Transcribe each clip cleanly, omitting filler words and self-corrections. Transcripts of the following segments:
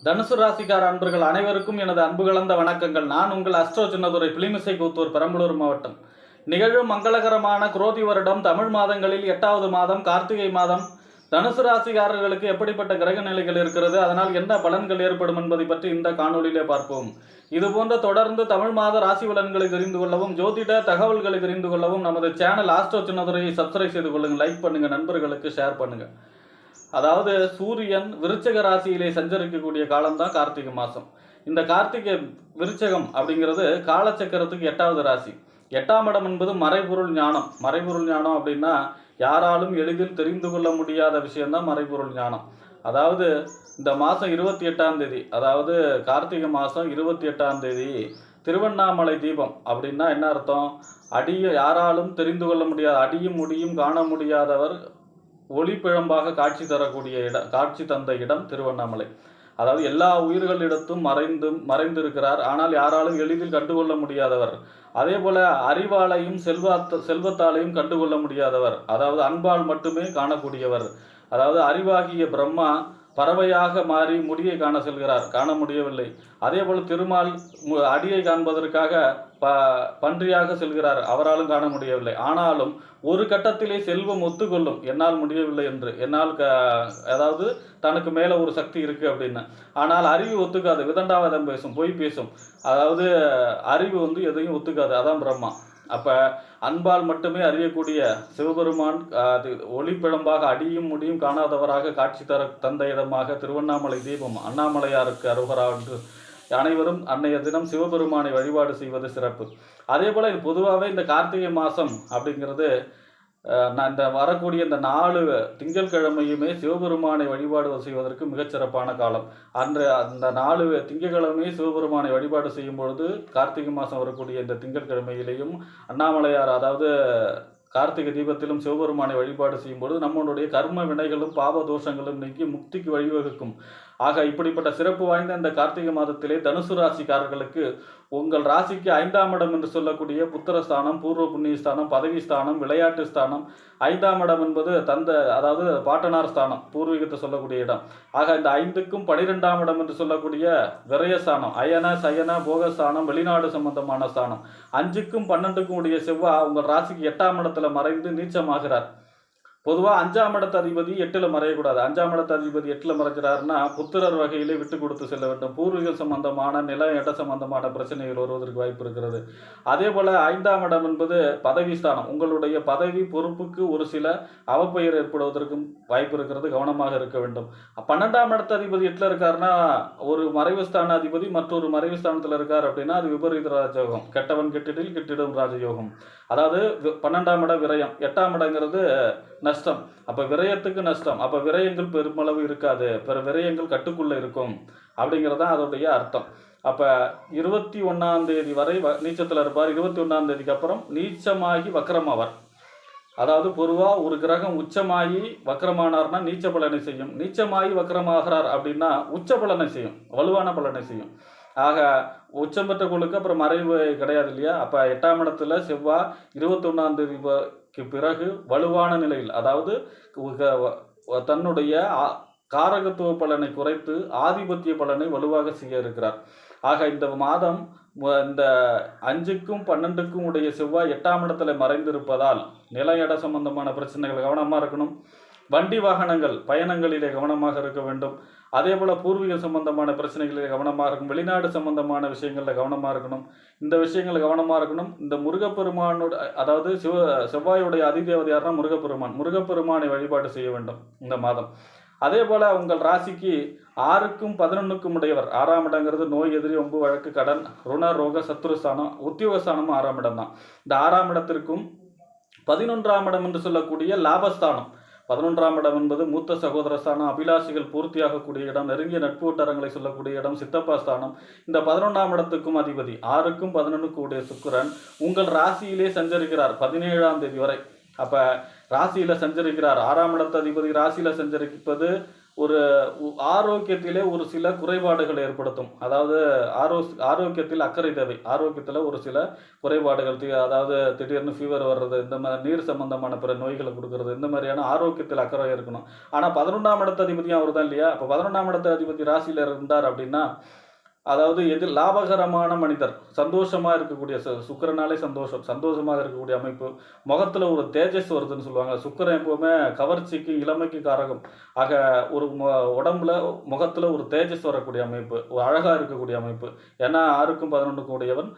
தனுசு ராசிக்கார அன்பர்கள் அனைவருக்கும் எனது அன்பு கலந்த வணக்கங்கள். நான் உங்கள் அஸ்ட்ரோ சின்னதுரை, பிளிமிசை கூத்தூர், பெரம்பலூர் மாவட்டம். நிகழும் மங்களகரமான குரோதி வருடம் தமிழ் மாதங்களில் 8வது மாதம் கார்த்திகை மாதம். தனுசு ராசிக்காரர்களுக்கு எப்படிப்பட்ட கிரக நிலைகள் இருக்கிறது, அதனால் என்ன பலன்கள் ஏற்படும் என்பதை பற்றி இந்த காணொலியிலே பார்ப்போம். இதுபோன்ற தொடர்ந்து தமிழ் மாத ராசி பலன்களை தெரிந்து கொள்ளவும், ஜோதிட தகவல்களை தெரிந்து கொள்ளவும் நமது சேனல் ஆஸ்ட்ரோ சின்னதுரையை சப்ஸ்கிரைப் செய்து கொள்ளுங்கள், லைக் பண்ணுங்க, நண்பர்களுக்கு ஷேர் பண்ணுங்க. அதாவது சூரியன் விருச்சக ராசியிலே சஞ்சரிக்கக்கூடிய காலம்தான் கார்த்திகை மாதம். இந்த கார்த்திகை விருச்சகம் அப்படிங்கிறது காலச்சக்கரத்துக்கு 8வது ராசி. 8ஆம் இடம் என்பது மறைபொருள் ஞானம். மறைபொருள் ஞானம் அப்படின்னா யாராலும் எளிதில் தெரிந்து கொள்ள முடியாத விஷயம்தான் மறைபொருள் ஞானம். அதாவது இந்த மாதம் 28ஆம் தேதி, அதாவது கார்த்திகை மாதம் 28ஆம் தேதி திருவண்ணாமலை தீபம் அப்படின்னா என்ன அர்த்தம்? யாராலும் தெரிந்து கொள்ள முடியாத, அடியும் முடியும் காண முடியாதவர் ஒளிப்பிழம்பாக காட்சி தந்த இடம் திருவண்ணாமலை. அதாவது எல்லா உயிர்களிடத்தும் மறைந்திருக்கிறார், ஆனால் யாராலும் எளிதில் கண்டுகொள்ள முடியாதவர். அதே போல அறிவாலையும் செல்வத்தாலையும் கண்டுகொள்ள முடியாதவர், அதாவது அன்பால் மட்டுமே காணக்கூடியவர். அதாவது அறிவாகிய பிரம்மா பறவையாக மாறி முடியை காண செல்கிறார், காண முடியவில்லை. அதே போல் திருமால் அடியை காண்பதற்காக பன்றியாக செல்கிறார், அவராலும் காண முடியவில்லை. ஆனாலும் ஒரு கட்டத்திலே செல்வம் ஒத்துக்கொள்ளும், என்னால் முடியவில்லை என்று, அதாவது தனக்கு மேலே ஒரு சக்தி இருக்கு அப்படின்னு. ஆனால் அறிவு ஒத்துக்காது, விதண்டாவாதம் பேசும், பொய் பேசும். அதாவது அறிவு எதையும் ஒத்துக்காது, அதான் பிரம்மா. அப்போ அன்பால் மட்டுமே அறியக்கூடிய சிவபெருமான் ஒளிப்பிழம்பாக அடியும் முடியும் காணாதவராக காட்சி தந்த இடமாக திருவண்ணாமலை தீபம். அண்ணாமலையாருக்கு அருகரா என்று அனைவரும் அன்னைய தினம் சிவபெருமானை வழிபாடு செய்வது சிறப்பு. அதே போல் இது பொதுவாகவே இந்த கார்த்திகை மாதம் அப்படிங்கிறது இந்த வரக்கூடிய இந்த 4 திங்கட்கிழமையுமே சிவபெருமானை வழிபாடு செய்வதற்கு மிகச்சிறப்பான காலம். அந்த 4 திங்கட்கிழமையும் சிவபெருமானை வழிபாடு செய்யும் பொழுது கார்த்திகை மாதம் வரக்கூடிய இந்த திங்கட்கிழமையிலேயும் அண்ணாமலையார், அதாவது கார்த்திகை தீபத்திலும் சிவபெருமானை வழிபாடு செய்யும் பொழுது நம்மளுடைய கர்ம வினைகளும் பாப தோஷங்களும் நீக்கி முக்திக்கு வழிவகுக்கும். ஆக இப்படிப்பட்ட சிறப்பு வாய்ந்த இந்த கார்த்திகை மாதத்திலே தனுசு ராசிக்காரர்களுக்கு உங்கள் ராசிக்கு 5ஆம் இடம் என்று சொல்லக்கூடிய புத்திரஸ்தானம், பூர்வ புண்ணிய ஸ்தானம், பதவி ஸ்தானம், விளையாட்டு ஸ்தானம். 5ஆம் இடம் என்பது அதாவது பாட்டனார் ஸ்தானம், பூர்வீகத்தை சொல்லக்கூடிய இடம். ஆக இந்த 5க்கும் 12ஆம் இடம் என்று சொல்லக்கூடிய விரயஸ்தானம், அயன சயன போகஸ்தானம், வெளிநாடு சம்பந்தமான ஸ்தானம். 5க்கும் 12க்கும் உடைய செவ்வாய் உங்கள் ராசிக்கு 8ஆம் இடத்துல மறைந்து நீச்சமாகிறார். பொதுவாக 5ஆம் இடத்து அதிபதி 8ல் மறையக்கூடாது. 5ஆம் இடத்து அதிபதி 8ல் மறைக்கிறாருன்னா புத்திரர் வகையிலே விட்டு கொடுத்து செல்ல வேண்டும். பூர்வீக சம்பந்தமான நில இட சம்பந்தமான பிரச்சனைகள் வருவதற்கு வாய்ப்பு இருக்கிறது. அதே போல 5ஆம் இடம் என்பது பதவி ஸ்தானம். உங்களுடைய பதவி பொறுப்புக்கு ஒரு சில அவப்பெயர் ஏற்படுவதற்கும் வாய்ப்பு இருக்கிறது, கவனமாக இருக்க வேண்டும். 12ஆம் இடத்து அதிபதி 8ல் இருக்காருன்னா ஒரு மறைவு ஸ்தான அதிபதி மற்றொரு மறைவு ஸ்தானத்தில் இருக்கார் அப்படின்னா அது விபரீத ராஜயோகம். கெட்டவன் கெட்டிடில் கிட்டிடும் ராஜயோகம். அதாவது 12ஆம் இடம் விரயம், 8ஆம் இடங்கிறது நஷ்டம். அப்போ விரயத்துக்கு நஷ்டம். அப்போ விரயங்கள் பெருமளவு இருக்காது, பிற விரயங்கள் கட்டுக்குள்ளே இருக்கும் அப்படிங்கிறது தான் அதோடைய அர்த்தம். அப்போ 21ஆம் தேதி வரை நீச்சத்தில் இருப்பார். 21ஆம் தேதிக்கு அப்புறம் நீச்சமாகி வக்கரமாவார். அதாவது பொதுவாக ஒரு கிரகம் உச்சமாகி வக்கரமானார்னா நீச்ச பலனை செய்யும். நீச்சமாகி வக்கரமாகிறார் அப்படின்னா உச்ச பலனை செய்யும், வலுவான பலனை செய்யும். ஆக உச்சம் பெற்ற குழுக்கு அப்புறம் மறைவு கிடையாது இல்லையா? அப்போ 8ஆம் இடத்துல செவ்வாய் 21ஆம் தேதிக்கு பிறகு வலுவான நிலையில், அதாவது தன்னுடைய காரகத்துவ பலனை குறைத்து ஆதிபத்திய பலனை வலுவாக செய்ய இருக்கிறார். ஆக இந்த மாதம் இந்த 5க்கும் 12க்கும் உடைய செவ்வாய் 8ஆம் இடத்துல மறைந்திருப்பதால் நில இட சம்பந்தமான பிரச்சனைகள் கவனமாக இருக்கணும். வண்டி வாகனங்கள் பயணங்களிலே கவனமாக இருக்க வேண்டும். அதே போல் பூர்வீக சம்பந்தமான பிரச்சனைகளிலே கவனமாக இருக்கும். வெளிநாடு சம்பந்தமான விஷயங்களில் கவனமாக இருக்கணும். இந்த விஷயங்கள் கவனமாக இருக்கணும். இந்த முருகப்பெருமானோட, அதாவது செவ்வாயுடைய அதிதேவதை யாருன்னா முருகப்பெருமான். முருகப்பெருமானை வழிபாடு செய்ய வேண்டும் இந்த மாதம். அதே போல் உங்கள் ராசிக்கு 6க்கும் 11க்கும் உடையவர். 6ஆம் இடங்கிறது நோய், எதிரி, ஒம்பு, வழக்கு, கடன், ருண, ரோக, சத்துருஸ்தானம். உத்தியோகஸ்தானமும் 6ஆம் இடம் தான். இந்த 6ஆம் இடத்திற்கும் 11ஆம் இடம் என்று சொல்லக்கூடிய லாபஸ்தானம். 11ஆம் இடம் என்பது மூத்த சகோதர ஸ்தானம், அபிலாஷிகள் பூர்த்தியாகக்கூடிய இடம், நெருங்கிய நட்பு வட்டாரங்களை சொல்லக்கூடிய இடம், சித்தப்பா ஸ்தானம். இந்த 11ஆம் இடத்துக்கும் அதிபதி 6க்கும் 11க்கும் உடைய சுக்கிரன் உங்கள் ராசியிலே சஞ்சரிக்கிறார் 17ஆம் தேதி வரை. அப்போ ராசியில் சஞ்சரிக்கிறார். 6ஆம் இடத்து அதிபதி ராசியில் சஞ்சரிப்பது ஒரு ஆரோக்கியத்திலே ஒரு சில குறைபாடுகள் ஏற்படுத்தும். அதாவது ஆரோக்கியத்தில் அக்கறை தேவை. ஆரோக்கியத்தில ஒரு சில குறைபாடுகள் அதாவது திடீர்னு ஃபீவர் வர்றது, இந்த மாரி நீர் சம்பந்தமான பிற நோய்கள குடுக்குறது, இந்த மாரியான ஆரோக்கியத்தில அக்கறை இருக்கணும். ஆனா 11ஆம் இடத்து அதிபதியும் அவரு தான் இல்லையா? அப்ப 11ஆம் இடத்து அதிபதி ராசியில இருந்தார் அப்படின்னா, அதாவது எது லாபகரமான மனிதர், சந்தோஷமா இருக்கக்கூடிய சுக்கிரனாலே சந்தோஷம். சந்தோஷமாக இருக்கக்கூடிய அமைப்பு. முகத்துல ஒரு தேஜஸ் வருதுன்னு சொல்லுவாங்க. சுக்கிரன் எப்பவுமே கவர்ச்சிக்கு, இளமைக்கு காரகம். ஆக ஒரு உடம்புல, முகத்துல ஒரு தேஜஸ் வரக்கூடிய அமைப்பு. ஒரு அழகா இருக்கக்கூடிய அமைப்பு. ஏன்னா 6க்கும் 11க்கும் உடையவன்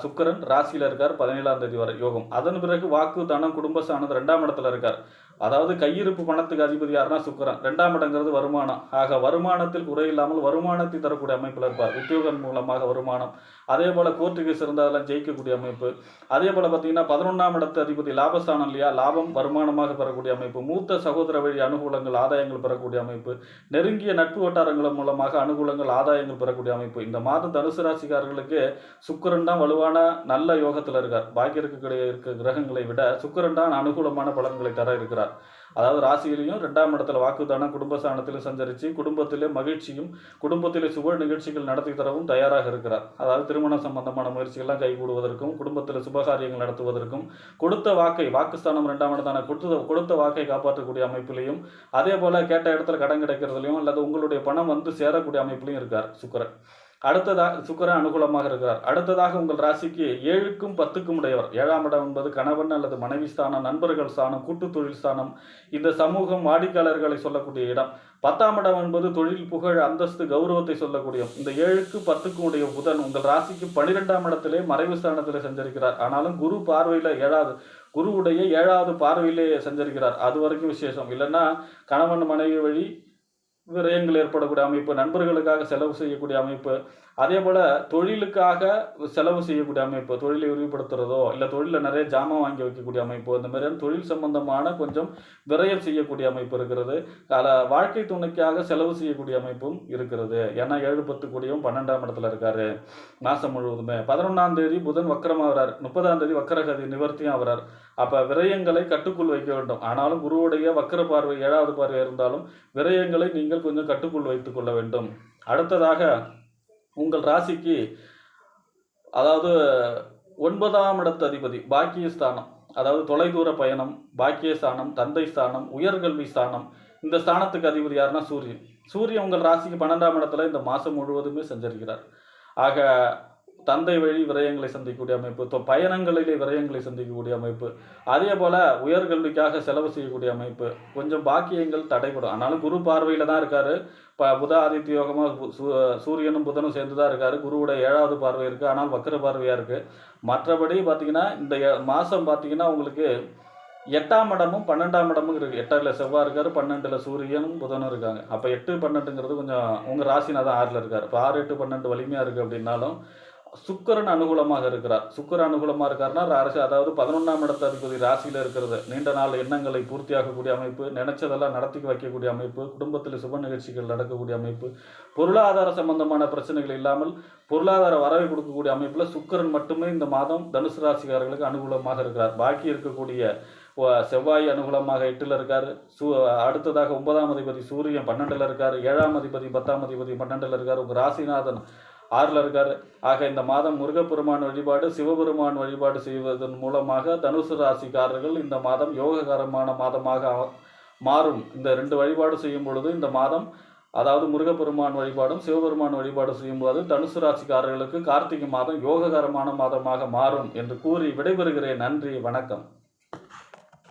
சுக்கிரன் ராசியில இருக்கார் 17ஆம் தேதி வரை யோகம். அதன் பிறகு வாக்கு, தனம், குடும்பஸ்தானம் 2ஆம் இடத்துல இருக்கார். அதாவது கையிருப்பு பணத்துக்கு அதிபதி யாருன்னா சுக்கிரன். 2ஆம் இடங்கிறது வருமானம். ஆக வருமானத்தில் குறை இல்லாமல் வருமானத்தை தரக்கூடிய அமைப்பில் இருப்பார். உத்தியோகம் மூலமாக வருமானம். அதே போல கோர்ட்டு கேஸ் இருந்தால் அதெல்லாம் ஜெயிக்கக்கூடிய அமைப்பு. அதே போல பார்த்தீங்கன்னா 11ஆம் இடத்து அதிபதி லாபஸ்தானம் இல்லையா? லாபம் வருமானமாக பெறக்கூடிய அமைப்பு. மூத்த சகோதர வழி அனுகூலங்கள், ஆதாயங்கள் பெறக்கூடிய அமைப்பு. நெருங்கிய நட்பு வட்டாரங்கள் மூலமாக அனுகூலங்கள், ஆதாயங்கள் பெறக்கூடிய அமைப்பு. இந்த மாதம் தனுசு ராசிக்காரர்களுக்கு சுக்கிரன் தான் வலுவான நல்ல யோகத்தில் இருக்கார். பாக்கி இருக்க கிரகங்களை விட சுக்கிரன் தான் அனுகூலமான பலன்களை தர இருக்கிறார். அதாவது ராசியிலையும் 2ஆம் இடத்துல வாக்குதானம், குடும்பஸ்தானத்திலும் சஞ்சரித்து குடும்பத்திலே மகிழ்ச்சியும், குடும்பத்திலே சுப நிகழ்ச்சிகள் நடத்தி தரவும் தயாராக இருக்கிறார். அதாவது திருமணம் சம்பந்தமான முயற்சிகள்லாம் கைகூடுவதற்கும், குடும்பத்தில் சுபகாரியங்கள் நடத்துவதற்கும், கொடுத்த வாக்குஸ்தானம் 2ஆம் இடத்தான கொடுத்த வாக்கை காப்பாற்றக்கூடிய அமைப்பிலையும், அதே போல கேட்ட இடத்துல கடன் கிடைக்கிறதுலையும் அல்லது உங்களுடைய பணம் வந்து சேரக்கூடிய அமைப்பிலையும் இருக்கார் சுக்கிரன். சுக்கிரன் அனுகூலமாக இருக்கிறார். அடுத்ததாக உங்கள் ராசிக்கு 7க்கும் 10க்கும் உடையவர். 7ஆம் இடம் என்பது கணவன் அல்லது மனைவி ஸ்தானம், நண்பர்கள் ஸ்தானம், கூட்டு தொழில் ஸ்தானம், இந்த சமூகம், வாடிக்கையாளர்களை சொல்லக்கூடிய இடம். 10ஆம் இடம் என்பது தொழில், புகழ், அந்தஸ்து, கௌரவத்தை சொல்லக்கூடிய. இந்த 7க்கு 10க்கும் உடைய புதன் உங்கள் ராசிக்கு 12ஆம் இடத்திலே மறைவு ஸ்தானத்திலே சஞ்சரிக்கிறார். ஆனாலும் குரு பார்வையில் 7வது குருவுடைய 7வது பார்வையிலே சஞ்சரிக்கிறார். அது வரைக்கும் விசேஷம். இல்லைன்னா கணவன் மனைவி வழி விரயங்கள் ஏற்படக்கூடிய அமைப்பு, நண்பர்களுக்காக செலவு செய்யக்கூடிய அமைப்பு, அதே போல் தொழிலுக்காக செலவு செய்யக்கூடிய அமைப்பு, தொழிலை விரிவுபடுத்துறதோ இல்லை தொழிலில் நிறைய ஜாமான் வாங்கி வைக்கக்கூடிய அமைப்பு, இந்த மாதிரியான தொழில் சம்பந்தமான கொஞ்சம் விரயம் செய்யக்கூடிய அமைப்பு இருக்கிறது. வாழ்க்கை துணைக்காக செலவு செய்யக்கூடிய அமைப்பும் இருக்கிறது. ஏன்னா 7-10 கூடியும் 12ஆம் இடத்துல இருக்காரு மாதம் முழுவதுமே. 11ஆம் தேதி புதன் வக்கரமாகிறார். 30ஆம் தேதி வக்கரகதி நிவர்த்தியும் ஆகிறார். அப்போ விரயங்களை கட்டுக்குள் வைக்க வேண்டும். ஆனாலும் குருவுடைய வக்கர பார்வை 7வது பார்வை இருந்தாலும் விரயங்களை நீங்கள் கொஞ்சம் கட்டுக்குள் வைத்துக் கொள்ள வேண்டும். அடுத்ததாக உங்கள் ராசிக்கு அதாவது 9ஆம் இடத்து அதிபதி பாக்கியஸ்தானம், அதாவது தொலைதூர பயணம், பாக்கியஸ்தானம், தந்தை ஸ்தானம், உயர்கல்வி ஸ்தானம். இந்த ஸ்தானத்துக்கு அதிபதி யாருன்னா சூரியன். சூரியன் உங்கள் ராசிக்கு 12ஆம் இடத்துல இந்த மாதம் முழுவதுமே சஞ்சரிக்கிறார். ஆக தந்தை வழி விரயங்களை சந்திக்கக்கூடிய அமைப்பு, பயணங்களிலே விரயங்களை சந்திக்கக்கூடிய அமைப்பு, அதே போல் உயர்கல்விக்காக செலவு செய்யக்கூடிய அமைப்பு, கொஞ்சம் பாக்கியங்கள் தடைபடும். ஆனாலும் குரு பார்வையில் தான் இருக்கார். புத ஆதித்ய யோகமாக சூரியனும் புதனும் சேர்ந்து தான் இருக்கார். குருவோட 7வது பார்வை இருக்குது, ஆனால் வக்கர பார்வையாக இருக்குது. மற்றபடி பார்த்திங்கன்னா இந்த மாதம் பார்த்திங்கன்னா உங்களுக்கு 8ஆம் இடமும் 12ஆம் இடமும் இருக்குது. 8ல் செவ்வாய் இருக்கார், 12ல் சூரியனும் புதனும் இருக்காங்க. அப்போ 8, 12ங்கிறது கொஞ்சம் உங்கள் ராசினா தான் 6ல் இருக்கார். இப்போ 6, 8, 12 வலிமையாக இருக்குது. அப்படின்னாலும் சுக்கிரன் அனுகூலமாக இருக்கிறார். சுக்கிரன் அனுகூலமாக இருக்காருன்னா ராசி, அதாவது 11ஆம் இடத்து அதிபதி ராசியில் இருக்கிறது. நீண்ட நாள் எண்ணங்களை பூர்த்தியாகக்கூடிய அமைப்பு, நினைச்சதெல்லாம் நடத்தி வைக்கக்கூடிய அமைப்பு, குடும்பத்தில் சுப நிகழ்ச்சிகள் நடக்கக்கூடிய அமைப்பு, பொருளாதார சம்பந்தமான பிரச்சனைகள் இல்லாமல் பொருளாதார வரவை கொடுக்கக்கூடிய அமைப்பில் சுக்கிரன் மட்டுமே இந்த மாதம் தனுசு ராசிக்காரர்களுக்கு அனுகூலமாக இருக்கிறார். பாக்கி இருக்கக்கூடிய செவ்வாய் அனுகூலமாக 8ல் இருக்கார். அடுத்ததாக 9ஆம் அதிபதி சூரியன் 12ல் இருக்கார். 7ஆம் அதிபதி 10ஆம் அதிபதி 12ல் இருக்கார். உங்கள் ராசிநாதன் 6ல் இருக்கார். ஆக இந்த மாதம் முருகப்பெருமான் வழிபாடு, சிவபெருமான் வழிபாடு செய்வதன் மூலமாக தனுசு ராசிக்காரர்கள் இந்த மாதம் யோககரமான மாதமாக மாறும். இந்த 2 வழிபாடு செய்யும் பொழுது இந்த மாதம், அதாவது முருகப்பெருமான் வழிபாடும் சிவபெருமான் வழிபாடு செய்யும்போது தனுசு ராசிக்காரர்களுக்கு கார்த்திகை மாதம் யோககரமான மாதமாக மாறும் என்று கூறி விடைபெறுகிறேன். நன்றி, வணக்கம்.